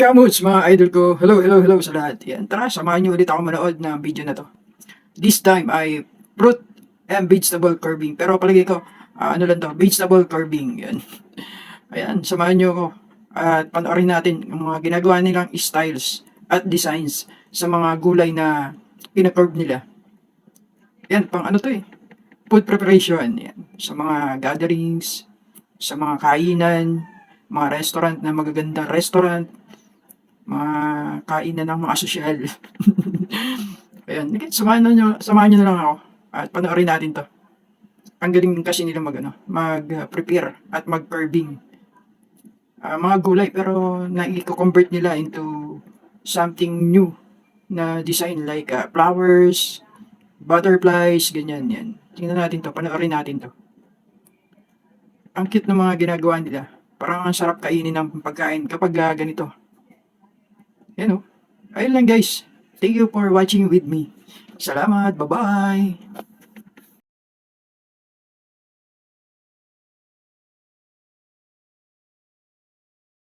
Kamuts mga idol ko, hello sa lahat. Yan, tara, samahan niyo ulit ako manood ng video na to. This time ay fruit and vegetable carving. Pero palagay ko, ano lang to, vegetable carving. Yan. Ayan, samahan niyo ako. At panoorin natin ang mga ginagawa nilang styles at designs sa mga gulay na pinakarve nila. Yan, pang ano to eh, food preparation. Yan, sa mga gatherings, sa mga kainan, mga restaurant na magagandang restaurant, mga kainan ng mga sosyal. Ayan, samahan nyo na lang ako at panoorin natin to. Ang galing kasi nila mag-prepare at mag-carving. Mga gulay pero na-convert nila into something new na design like flowers, butterflies, ganyan yan. Tingnan natin to, panoorin natin to. Ang cute ng mga ginagawa nila. Parang ang sarap kainin ng pagkain kapag ganito. Yan o. Ayun lang guys. Thank you for watching with me. Salamat. Bye-bye.